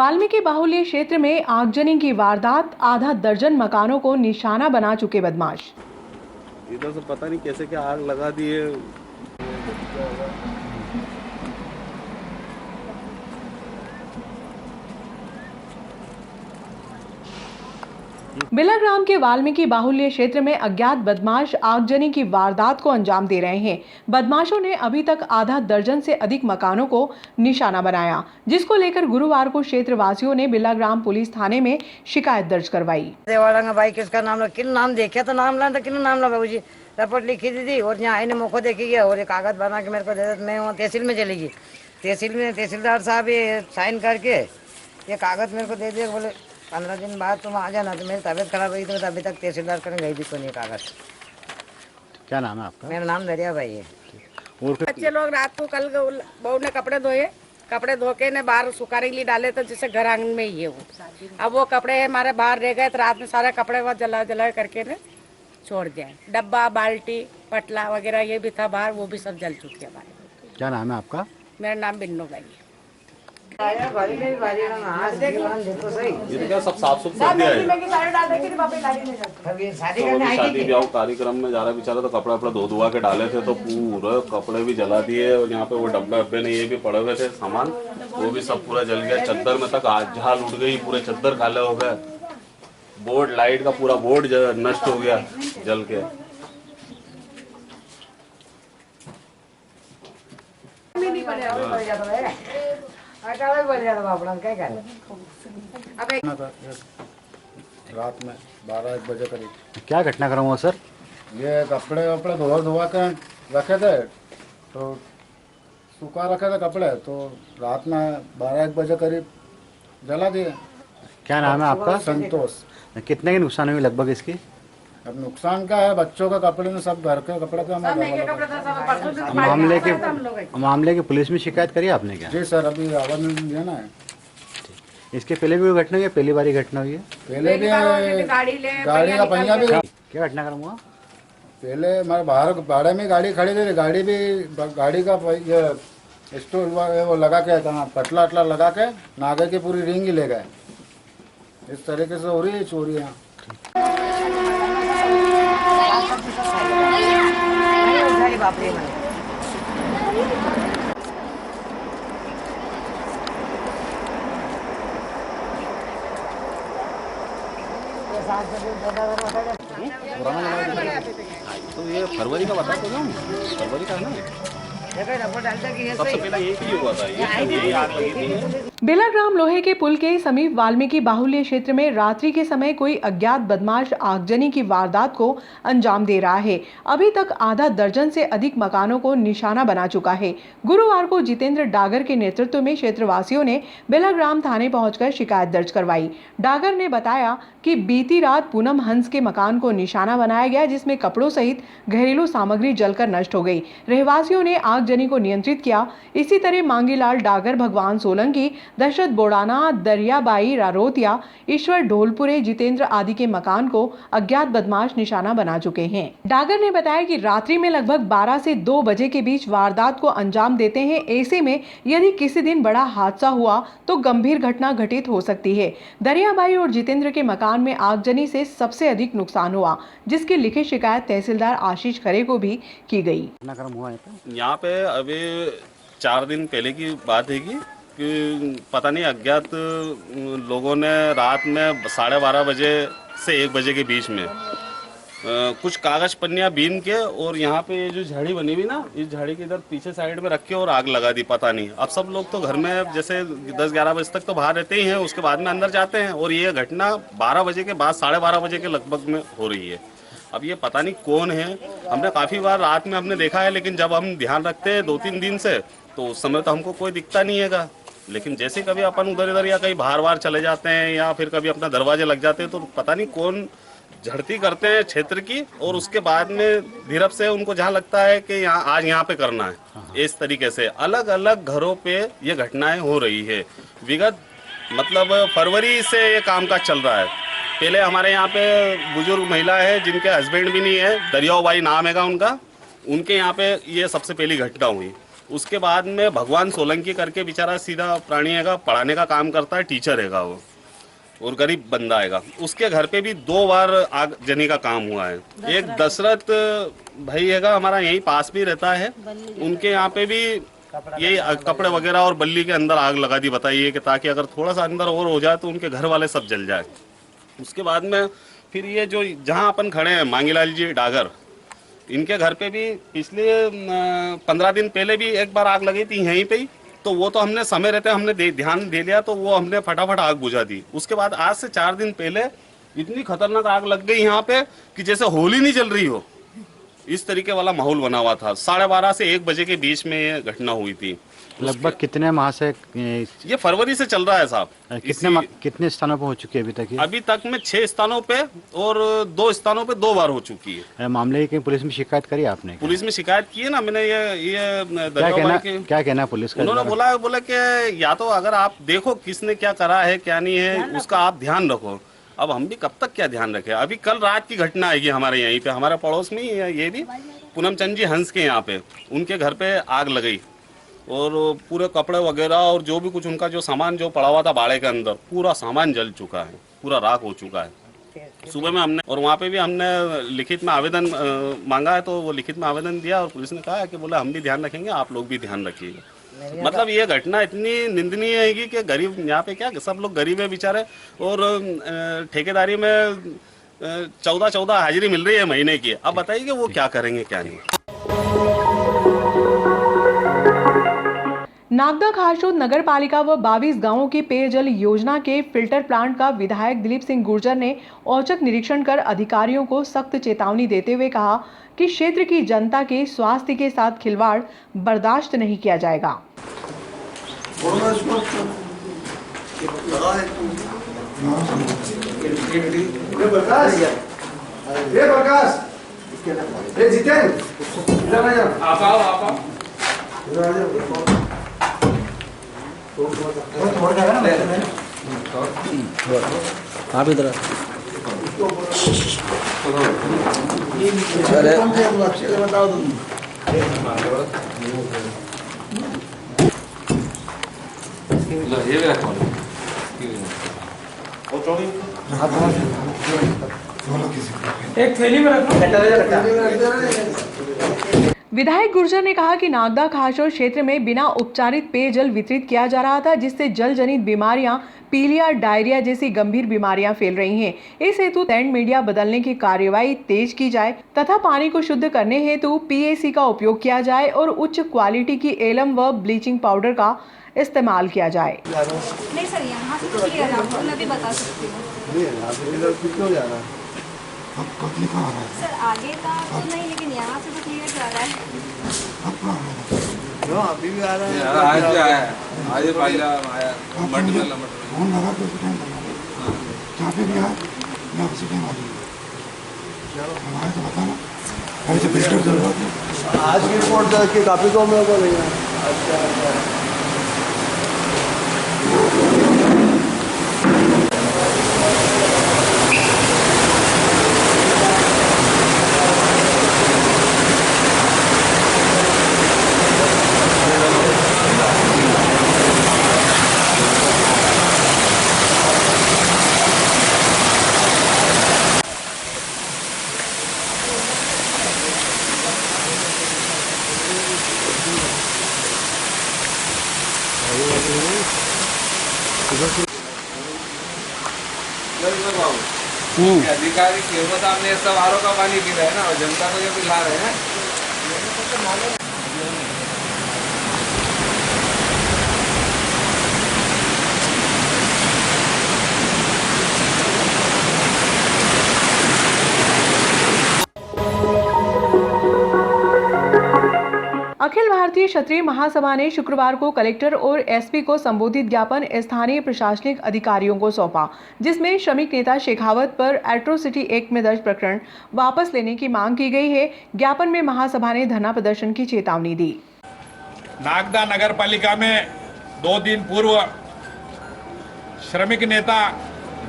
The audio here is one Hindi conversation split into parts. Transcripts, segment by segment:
वाल्मीकि बाहुल्य क्षेत्र में आगजनी की वारदात, आधा दर्जन मकानों को निशाना बना चुके बदमाश। इधर से पता नहीं कैसे क्या आग लगा दी है। बिलाग्राम के वाल्मीकि बाहुल्य क्षेत्र में अज्ञात बदमाश आगजनी की वारदात को अंजाम दे रहे हैं। बदमाशों ने अभी तक आधा दर्जन से अधिक मकानों को निशाना बनाया, जिसको लेकर गुरुवार को क्षेत्रवासियों ने बिलाग्राम पुलिस थाने में शिकायत दर्ज करवाई। देवाड़ंगा भाई किसका नाम किन नाम देखा तो नाम ला किन नाम ला बाबूजी रिपोर्ट लिखी थी और यहाँ आईने मौको देखी गया और ये कागज बना के मेरे को दे दे। मैं वहाँ तहसील में चली गई। तहसील में तहसीलदार साहब ये साइन करके ये कागज मेरे को दे दिया। बोले 15 दिन बाद तुम आ जाना। तो मेरी तबीयत खराब हुई तो अभी तक तहसीलदार करने गई थी कोई कागज। क्या नाम है आपका? मेरा नाम दरिया भाई है। बच्चे लोग रात को कल बहू ने कपड़े धो के ने बाहर सुखाने के लिए डाले तो जिससे घर आंगन में ही है वो। अब वो कपड़े हमारे बाहर रह गए तो रात में सारे कपड़े वह जला करके ने छोड़ दिया। डब्बा, बाल्टी, पटला वगैरह ये भी था बाहर, वो भी सब जल चुके हैं हमारे। क्या नाम है आपका? मेरा नाम बिन्नू भाई है। सब साफ सुफ कर दिया है। शादी ब्याह कार्यक्रम में जा रहा बेचारा तो कपड़ा वपड़ा धो धुआ के डाले थे तो पूरा कपड़े भी जला दिए और यहाँ पे वो डब्बे ने ये भी पड़े हुए थे सामान, वो भी सब पूरा जल गया। चद्दर में तक झाल उठ गई, पूरे चद्दर काले हो गए। बोर्ड, लाइट का पूरा बोर्ड नष्ट हो गया जल के। रात में 12-1 बजे करीब क्या घटनाक्रम हुआ सर? ये कपड़े वपड़े धोआ के रखे थे तो सूखा रखे थे कपड़े, तो रात में 12-1 बजे करीब जला दिए। क्या नाम है आपका? संतोष। कितने की नुकसान हुई लगभग इसकी? अब नुकसान क्या है, बच्चों के कपड़े में सब घर के कपड़े थे हमारे। मामले की पुलिस में शिकायत करी आपने क्या? जी सर, अभी आवाज में दिया ना है। इसके पहले भी कोई घटना हुई है? पहली बारी घटना हुई है? पहले भी गाड़ी का पहिया भी। क्या घटनाक्रम हुआ? पहले हमारे बाहर भाड़े में गाड़ी खड़ी थी, गाड़ी का ये स्टोर वो लगा के पटला अटला लगा के नागे की पूरी रिंग ही ले गए। इस तरीके से हो रही है चोरी यहाँ। तो ये फरवरी का बता तो फरवरी का है ना। सबसे पहले ये हुआ था, ये आग लगी थी। बिलाग्राम लोहे के पुल के समीप वाल्मीकि बाहुल्य क्षेत्र में रात्रि के समय कोई अज्ञात बदमाश आगजनी की वारदात को अंजाम दे रहा है। अभी तक आधा दर्जन से अधिक मकानों को निशाना बना चुका है। गुरुवार को जितेंद्र डागर के नेतृत्व में क्षेत्रवासियों ने बिलाग्राम थाने पहुंचकर शिकायत दर्ज करवाई। डागर ने बताया कि बीती रात पूनम हंस के मकान को निशाना बनाया गया, जिसमें कपड़ों सहित घरेलू सामग्री जलकर नष्ट हो गई। रहवासियों ने आगजनी को नियंत्रित किया। इसी तरह मांगीलाल डागर, भगवान सोलंकी, दशरथ बोड़ाना, दरियाबाई रारोतिया, ईश्वर ढोलपुरे, जितेंद्र आदि के मकान को अज्ञात बदमाश निशाना बना चुके हैं। डागर ने बताया कि रात्रि में लगभग 12 से 2 बजे के बीच वारदात को अंजाम देते हैं। ऐसे में यदि किसी दिन बड़ा हादसा हुआ तो गंभीर घटना घटित हो सकती है। दरियाबाई और जितेंद्र के मकान में आगजनी से सबसे अधिक नुकसान हुआ, जिसकी लिखित शिकायत तहसीलदार आशीष खरे को भी की गई। यहाँ पे अभी 4 दिन पहले की बात है कि पता नहीं अज्ञात लोगों ने रात में 12:30 बजे से 1 बजे के बीच में कुछ कागज पन्नियां बीन के और यहाँ पे ये जो झाड़ी बनी हुई ना, इस झाड़ी के इधर पीछे साइड में रख के और आग लगा दी। पता नहीं, अब सब लोग तो घर में जैसे 10-11 बजे तक तो बाहर रहते ही हैं, उसके बाद में अंदर जाते हैं और ये घटना 12 बजे के बाद 12:30 बजे के लगभग में हो रही है। अब ये पता नहीं कौन है। हमने काफ़ी बार रात में हमने देखा है, लेकिन जब हम ध्यान रखते हैं 2-3 दिन से तो उस समय तो हमको कोई दिखता नहीं है। लेकिन जैसे कभी अपन उधर इधर या कहीं बाहर चले जाते हैं या फिर कभी अपना दरवाजे लग जाते हैं तो पता नहीं कौन झड़ती करते हैं क्षेत्र की, और उसके बाद में धीरज से उनको जहाँ लगता है कि आज यहाँ पे करना है। इस तरीके से अलग अलग घरों पे ये घटनाएं हो रही है। विगत मतलब फरवरी से ये काम काज चल रहा है। पहले हमारे यहाँ पे बुजुर्ग महिला है जिनके हस्बैंड भी नहीं है, दरियाबाई नाम है उनका, उनके यहाँ पे ये सबसे पहली घटना हुई। उसके बाद में भगवान सोलंकी करके बेचारा सीधा प्राणी हैगा, पढ़ाने का काम करता है, टीचर हैगा वो, और गरीब बंदा आएगा। उसके घर पे भी 2 बार आग जनी का काम हुआ है। एक दशरथ भाई हैगा, हमारा यहीं पास भी रहता है, उनके यहाँ पे भी यही कपड़े वगैरह और बल्ली के अंदर आग लगा दी, बताइए कि ताकि अगर थोड़ा सा अंदर और हो जाए तो उनके घर वाले सब जल जाए। उसके बाद में फिर ये जो जहाँ अपन खड़े हैं मांगीलाल जी डागर, इनके घर पे भी पिछले 15 दिन पहले भी एक बार आग लगी थी यहीं पे ही, तो वो तो हमने समय रहते हमने ध्यान दे लिया, तो वो हमने फटाफट आग बुझा दी। उसके बाद आज से 4 दिन पहले इतनी खतरनाक आग लग गई यहाँ पे कि जैसे होली नहीं चल रही हो, इस तरीके वाला माहौल बना हुआ था। 12:30 से 1 बजे के बीच में ये घटना हुई थी। लगभग कितने माह से ये फरवरी से चल रहा है साहब। कितने स्थानों पर हो चुकी है अभी तक? अभी तक में 6 स्थानों पे और 2 स्थानों पे 2 बार हो चुकी है। मामले की पुलिस में शिकायत करी आपने? पुलिस में शिकायत की है ना मैंने। क्या कहना पुलिस का? उन्होंने बोला कि या तो अगर आप देखो किसने क्या करा है क्या नहीं है, उसका आप ध्यान रखो। अब हम भी कब तक क्या ध्यान रखें? अभी कल रात की घटना आएगी हमारे यहीं पे, हमारे पड़ोस में ही है ये भी, पूनम चंद जी हंस के यहाँ पे, उनके घर पे आग लगी और पूरे कपड़े वगैरह और जो भी कुछ उनका जो सामान जो पड़ा हुआ था बाड़े के अंदर, पूरा सामान जल चुका है, पूरा राख हो चुका है। सुबह में हमने और वहाँ पे भी हमने लिखित में आवेदन मांगा है, तो वो लिखित में आवेदन दिया और पुलिस ने कहा है कि बोला हम भी ध्यान रखेंगे, आप लोग भी ध्यान रखिएगा। मतलब ये घटना इतनी निंदनीय है कि गरीब यहाँ पे क्या सब लोग गरीब है बेचारे, और ठेकेदारी में 14 हाजिरी मिल रही है महीने की। अब बताइए कि वो क्या करेंगे क्या नहीं। नागदा खारशोद नगर पालिका व 22 गांवों की पेयजल योजना के फिल्टर प्लांट का विधायक दिलीप सिंह गुर्जर ने औचक निरीक्षण कर अधिकारियों को सख्त चेतावनी देते हुए कहा कि क्षेत्र की जनता के स्वास्थ्य के साथ खिलवाड़ बर्दाश्त नहीं किया जाएगा। आप इधर बताओ तुम। एक थैली में रखो। विधायक गुर्जर ने कहा कि नागदा खारशोद क्षेत्र में बिना उपचारित पेयजल वितरित किया जा रहा था, जिससे जल जनित बीमारियां, पीलिया, डायरिया जैसी गंभीर बीमारियां फैल रही हैं। इस हेतु लैंड मीडिया बदलने की कार्यवाही तेज की जाए तथा पानी को शुद्ध करने हेतु PAC का उपयोग किया जाए और उच्च क्वालिटी की एलम व ब्लीचिंग पाउडर का इस्तेमाल किया जाए। नहीं सर, यहाँ से तो क्लियर आपको मैं भी बता सकती हूँ। सर आगे का तो नहीं, लेकिन यहाँ से तो क्लियर जा रहा है। अभी भी आ रहा है। आज भी आया है, आज पहला आया मटमल फोन लगा के टाइम जहाँ पे भी आया मैं उसी टाइम आ रही हमारे तो बताना अरे जो फिल्टर जरूरत है आज की रिपोर्ट की काफी कम है। अच्छा अधिकारी केवल सामने सब आर का पानी पी रहे हैं ना, और जनता को ये पिला रहे हैं। अखिल भारतीय क्षत्रिय महासभा ने शुक्रवार को कलेक्टर और SP को संबोधित ज्ञापन स्थानीय प्रशासनिक अधिकारियों को सौंपा, जिसमें श्रमिक नेता शेखावत पर एट्रोसिटी एक्ट में दर्ज प्रकरण वापस लेने की मांग की गई है। ज्ञापन में महासभा ने धरना प्रदर्शन की चेतावनी दी। नागदा नगर पालिका में 2 दिन पूर्व श्रमिक नेता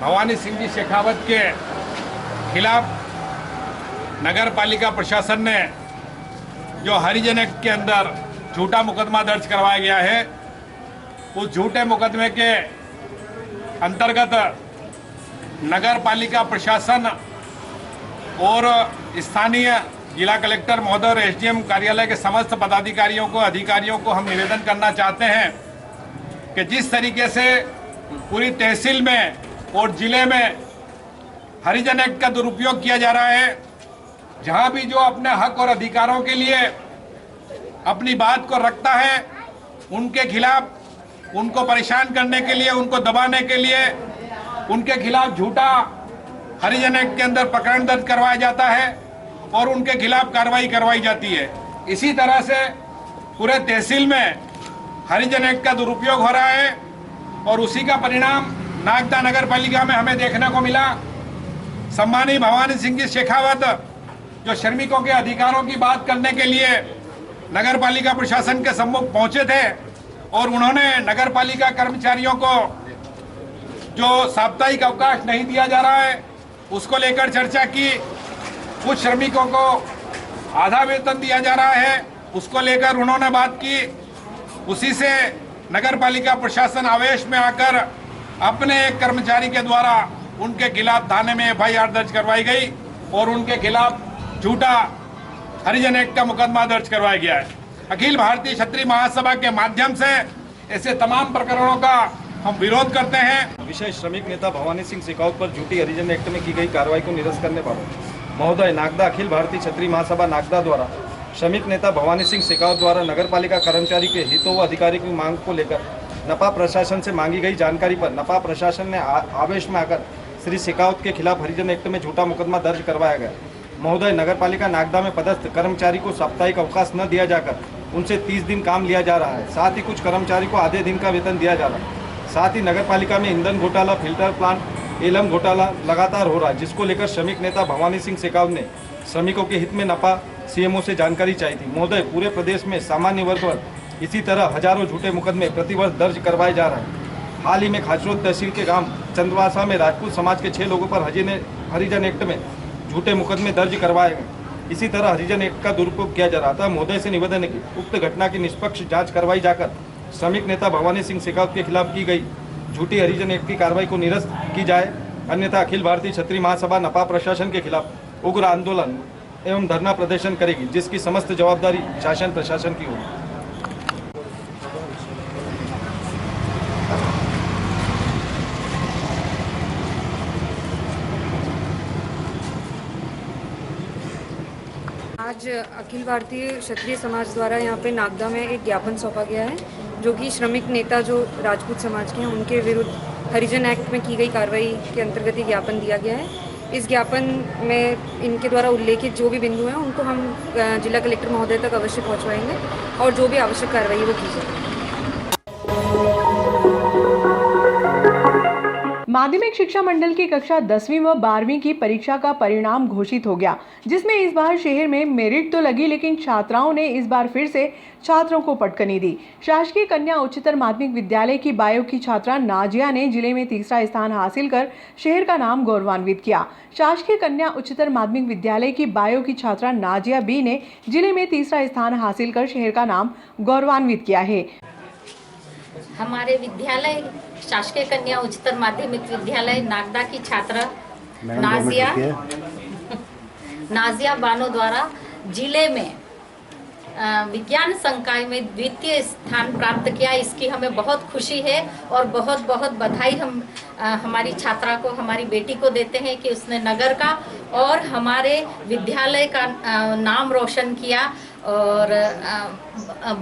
भवानी सिंह जी शेखावत के खिलाफ नगर पालिका प्रशासन ने जो हरिजन एक्ट के अंदर झूठा मुकदमा दर्ज करवाया गया है। उस झूठे मुकदमे के अंतर्गत नगर पालिका प्रशासन और स्थानीय जिला कलेक्टर महोदय और एसडीएम कार्यालय के समस्त पदाधिकारियों को, अधिकारियों को हम निवेदन करना चाहते हैं कि जिस तरीके से पूरी तहसील में और जिले में हरिजन एक्ट का दुरुपयोग किया जा रहा है, जहां भी जो अपने हक और अधिकारों के लिए अपनी बात को रखता है, उनके खिलाफ, उनको परेशान करने के लिए, उनको दबाने के लिए उनके खिलाफ झूठा हरिजन एक्ट के अंदर प्रकरण दर्ज करवाया जाता है और उनके खिलाफ कार्रवाई करवाई जाती है। इसी तरह से पूरे तहसील में हरिजन एक्ट का दुरुपयोग हो रहा है और उसी का परिणाम नागदा नगर पालिका में हमें देखने को मिला। सम्मानीय भवानी सिंह जी शेखावत जो श्रमिकों के अधिकारों की बात करने के लिए नगर पालिका प्रशासन के सम्मुख पहुंचे थे और उन्होंने नगर पालिका कर्मचारियों को जो साप्ताहिक अवकाश नहीं दिया जा रहा है उसको लेकर चर्चा की। कुछ श्रमिकों को आधा वेतन दिया जा रहा है, उसको लेकर उन्होंने बात की। उसी से नगर पालिका प्रशासन आवेश में आकर अपने एक कर्मचारी के द्वारा उनके खिलाफ थाने में एफआईआर दर्ज करवाई गई और उनके खिलाफ झूठा हरिजन एक्ट का मुकदमा दर्ज करवाया गया है। अखिल भारतीय क्षत्रिय महासभा के माध्यम से ऐसे तमाम प्रकरणों का हम विरोध करते हैं। विषय श्रमिक नेता भवानी सिंह शेखावत पर झूठी हरिजन एक्ट में की गई कार्रवाई को निरस्त करने पर महोदय नागदा अखिल भारतीय क्षत्रिय महासभा नागदा द्वारा श्रमिक नेता भवानी सिंह शेखावत द्वारा नगर पालिका कर्मचारी के हितों व अधिकारी की मांग को लेकर नपा प्रशासन से मांगी गई जानकारी पर नपा प्रशासन ने आवेश में आकर श्री शेखावत के खिलाफ हरिजन एक्ट में झूठा मुकदमा दर्ज करवाया गया। महोदय नगर पालिका नागदा में पदस्थ कर्मचारी को साप्ताहिक अवकाश न दिया जाकर उनसे 30 दिन काम लिया जा रहा है। साथ ही कुछ कर्मचारी को आधे दिन का वेतन दिया जा रहा है। साथ ही नगर पालिका में ईंधन घोटाला, फिल्टर प्लांट, एलएम घोटाला लगातार हो रहा है, जिसको लेकर श्रमिक नेता भवानी सिंह शेखावत ने श्रमिकों के हित में नपा सीएमओ से जानकारी चाहिए थी। महोदय पूरे प्रदेश में सामान्य वर्ग पर इसी तरह हजारों झूठे मुकदमे प्रतिवर्ष दर्ज करवाए जा रहे हैं। हाल ही में खाचरोद तहसील के गांव चंदवासा में राजपूत समाज के 6 लोगों पर हरिजन एक्ट में झूठे मुकदमे दर्ज करवाए गए। इसी तरह हरिजन एक्ट का दुरुपयोग किया जा रहा था। महोदय से निवेदन है कि उक्त घटना की निष्पक्ष जांच करवाई जाकर श्रमिक नेता भवानी सिंह शेखावत के खिलाफ की गई झूठी हरिजन एक्ट की कार्रवाई को निरस्त की जाए, अन्यथा अखिल भारतीय क्षत्रिय महासभा नपा प्रशासन के खिलाफ उग्र आंदोलन एवं धरना प्रदर्शन करेगी, जिसकी समस्त जवाबदारी शासन प्रशासन की होगी। आज अखिल भारतीय क्षत्रिय समाज द्वारा यहाँ पे नागदा में एक ज्ञापन सौंपा गया है, जो कि श्रमिक नेता जो राजपूत समाज के हैं उनके विरुद्ध हरिजन एक्ट में की गई कार्रवाई के अंतर्गत ये ज्ञापन दिया गया है। इस ज्ञापन में इनके द्वारा उल्लेखित जो भी बिंदु हैं उनको हम जिला कलेक्टर महोदय तक अवश्य पहुँचवाएंगे और जो भी आवश्यक कार्रवाई वो की जाएगी। माध्यमिक शिक्षा मंडल की कक्षा 10वीं व 12वीं की परीक्षा का परिणाम घोषित हो गया, जिसमें इस बार शहर में मेरिट तो लगी, लेकिन छात्राओं ने इस बार फिर से छात्रों को पटकनी दी। शासकीय कन्या उच्चतर माध्यमिक विद्यालय की बायो की छात्रा नाजिया ने जिले में तीसरा स्थान हासिल कर शहर का नाम गौरवान्वित किया। शासकीय कन्या उच्चतर माध्यमिक विद्यालय की बायो की छात्रा नाजिया बी ने जिले में तीसरा स्थान हासिल कर शहर का नाम गौरवान्वित किया है। हमारे विद्यालय शासकीय कन्या उच्चतर माध्यमिक विद्यालय नागदा की छात्रा नाजिया बानो द्वारा जिले में विज्ञान संकाय में द्वितीय स्थान प्राप्त किया। इसकी हमें बहुत खुशी है और बहुत बहुत बधाई हम हमारी छात्रा को, हमारी बेटी को देते हैं कि उसने नगर का और हमारे विद्यालय का नाम रोशन किया और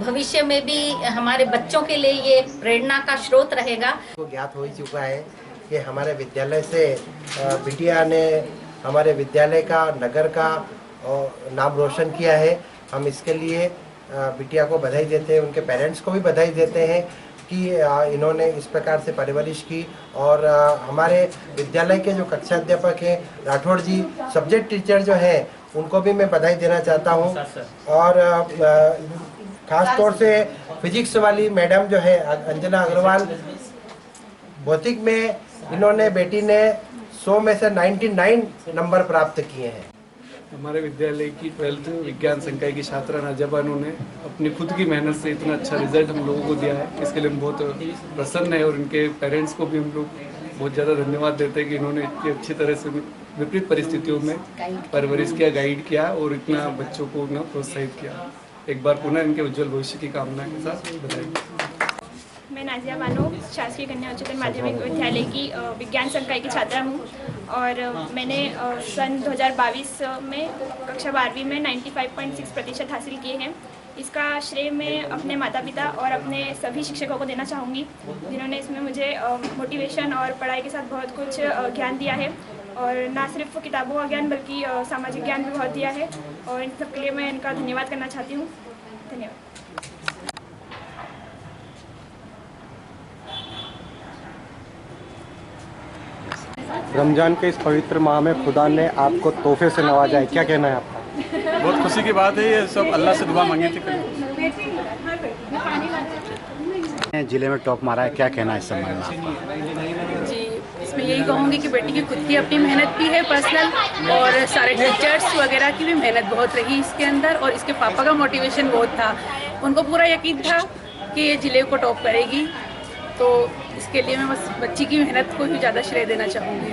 भविष्य में भी हमारे बच्चों के लिए ये प्रेरणा का स्रोत रहेगा। तो ज्ञात हो ही चुका है कि हमारे विद्यालय से बिटिया ने हमारे विद्यालय का, नगर का नाम रोशन किया है। हम इसके लिए बिटिया को बधाई देते हैं, उनके पेरेंट्स को भी बधाई देते हैं कि इन्होंने इस प्रकार से परवरिश की। और हमारे विद्यालय के जो कक्षा अध्यापक हैं राठौड़ जी, सब्जेक्ट टीचर जो हैं, उनको भी मैं बधाई देना चाहता हूं। और खास तौर से फिजिक्स वाली मैडम जो है अंजना अग्रवाल, भौतिक में इन्होंने, बेटी ने 100 में से 99 नंबर प्राप्त किए हैं। हमारे विद्यालय की 12th विज्ञान संकाय की छात्रा नाजिया बानो ने अपनी खुद की मेहनत से इतना अच्छा रिजल्ट हम लोगों को दिया है। इसके लिए हम बहुत प्रसन्न है और इनके पेरेंट्स को भी हम लोग बहुत ज़्यादा धन्यवाद देते हैं कि इन्होंने इतनी अच्छी तरह से विपरीत परिस्थितियों में परवरिश किया, गाइड किया और इतना बच्चों को ना प्रोत्साहित किया। एक बार पुनः इनके उज्जवल भविष्य की कामना के साथ बधाई। मैं नाजिया बानो शासकीय कन्या उच्चतर माध्यमिक विद्यालय की विज्ञान संकाय की छात्रा हूँ और मैंने सन 2022 में कक्षा 12वीं में 95.6% हासिल किए हैं। इसका श्रेय मैं अपने माता पिता और अपने सभी शिक्षकों को देना चाहूँगी, जिन्होंने इसमें मुझे मोटिवेशन और पढ़ाई के साथ बहुत कुछ ज्ञान दिया है और ना सिर्फ किताबों का ज्ञान बल्कि सामाजिक ज्ञान भी बहुत दिया है और इन सब के लिए मैं इनका धन्यवाद करना चाहती हूँ। धन्यवाद। रमजान के इस पवित्र माह में खुदा ने आपको तोहफे से नवाजा है, क्या कहना है आपका? बहुत खुशी की बात है, ये सब अल्लाह से दुआ मांगी थी। जिले में टॉप मारा है, क्या कहना है इस संबंध में आपका? जी, इसमें यही कहूँगी कि बेटी की खुद की अपनी मेहनत भी है पर्सनल और सारे टीचर्स वगैरह की भी मेहनत बहुत रही इसके अंदर और इसके पापा का मोटिवेशन बहुत था। उनको पूरा यकीन था कि ये जिले को टॉप करेगी, तो इसके लिए मैं बस बच्ची की मेहनत को ही ज़्यादा श्रेय देना चाहूँगी।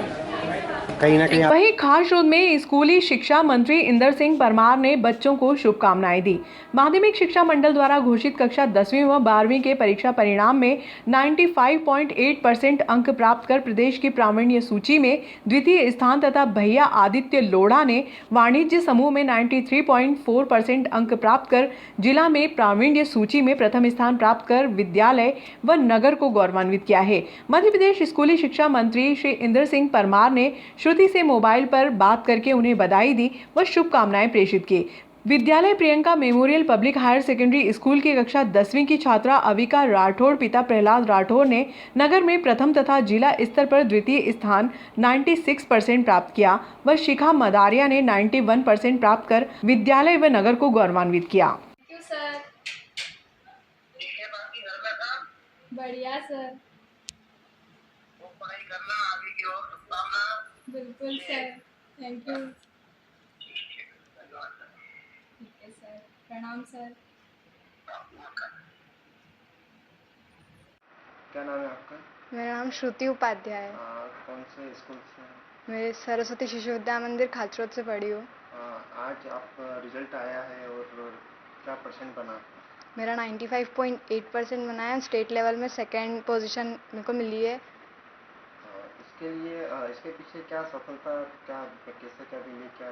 कहीं ना कहीं वहीं खासरोद में स्कूली शिक्षा मंत्री इंदर सिंह परमार ने बच्चों को शुभकामनाएं दी। माध्यमिक शिक्षा मंडल द्वारा घोषित कक्षा 10वीं व 12वीं के परीक्षा परिणाम में 95.8% अंक प्राप्त कर प्रदेश की प्रावीण्य सूची में द्वितीय स्थान तथा भैया आदित्य लोढ़ा ने वाणिज्य समूह में 93.4% अंक प्राप्त कर जिला में प्रावीण्य सूची में प्रथम स्थान प्राप्त कर विद्यालय व नगर को गौरवान्वित किया है। मध्य प्रदेश स्कूली शिक्षा मंत्री श्री इंदर सिंह परमार ने श्रुति से मोबाइल पर बात करके उन्हें बधाई दी व शुभकामनाएं प्रेषित की। विद्यालय Priyanka memorial public higher secondary school की कक्षा 10वीं की छात्रा अविका राठौड़ पिता प्रहलाद राठौड़ ने नगर में प्रथम तथा जिला स्तर पर द्वितीय स्थान 96% प्राप्त किया व शिखा मदारिया ने 91% प्राप्त कर विद्यालय व नगर को गौरवान्वित किया। बढ़िया सर, बिल्कुल सर, थैंक यू। ठीक है सर, प्रणाम सर। क्या नाम है आपका? मेरा नाम श्रुति उपाध्याय है। कौन से स्कूल से? मैं सरस्वती शिशु विद्या मंदिर खाचरोद से पढ़ी हूँ। आज आपका रिजल्ट आया है और क्या परसेंट बना? मेरा 95.8% बना है। स्टेट लेवल में सेकंड पोजीशन मेरे को मिली है। इसके लिए इसके पीछे क्या सफलता, क्या कैसे क्या मिली, क्या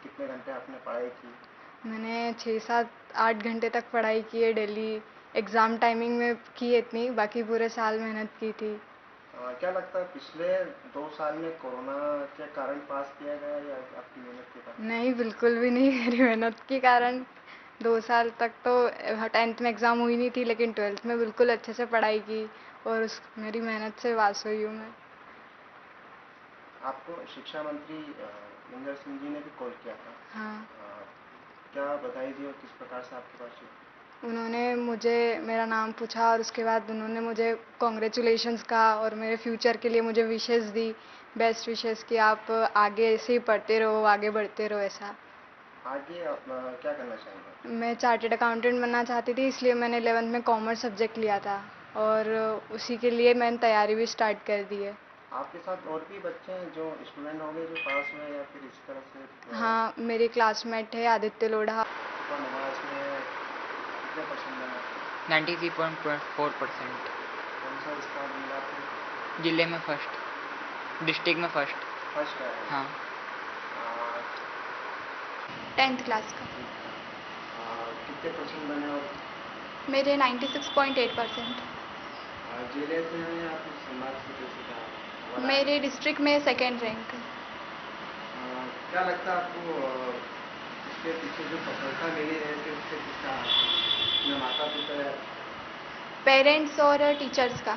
कितने घंटे आपने पढ़ाई की? मैंने 6-7-8 घंटे तक पढ़ाई की है डेली। एग्ज़ाम टाइमिंग में की है इतनी, बाकी पूरे साल मेहनत की थी। क्या लगता है पिछले 2 साल में कोरोना के कारण पास किया गया या आपकी मेहनत के कारण? नहीं, बिल्कुल भी नहीं। मेरी मेहनत के कारण 2 साल तक तो 10th में एग्ज़ाम हुई नहीं थी, लेकिन 12th में बिल्कुल अच्छे से पढ़ाई की और मेरी मेहनत से पास हुई हूँ मैं। आपको शिक्षा मंत्री इंदर सिंह जी ने भी कॉल किया था। हाँ। क्या बधाई दी और किस प्रकार से आपके पास हुई? उन्होंने मुझे मेरा नाम पूछा और उसके बाद उन्होंने मुझे कॉन्ग्रेचुलेशंस कहा और मेरे फ्यूचर के लिए मुझे विशेस दी, बेस्ट विशेस कि आप आगे ऐसे ही पढ़ते रहो, आगे बढ़ते रहो। ऐसा आगे आप क्या करना चाहेंगे? मैं चार्टर्ड अकाउंटेंट बनना चाहती थी, इसलिए मैंने 11th में कॉमर्स सब्जेक्ट लिया था और उसी के लिए मैंने तैयारी भी स्टार्ट कर दी है। आपके साथ और भी बच्चे हैं जो स्टूडेंट होंगे जो पास हुए या फिर इस तरह से? हाँ, मेरी क्लासमेट है आदित्य लोढ़ा। नमाज में कितने परसेंट बना? 93.4%। कौन सा स्थान मिला आपको? जिले में फर्स्ट, डिस्ट्रिक्ट में फर्स्ट। फर्स्ट है? हाँ। 10th क्लास का। कितने परसेंट बने और? मेरे 96.8%। जिले से हैं या फिर समाज से कैसे क्या? मेरे डिस्ट्रिक्ट में सेकंड रैंक। क्या लगता है आपको इसके पीछे जो सफलता मिली है कि उससे किसका हाथ है? माता पिता, पेरेंट्स और टीचर्स का।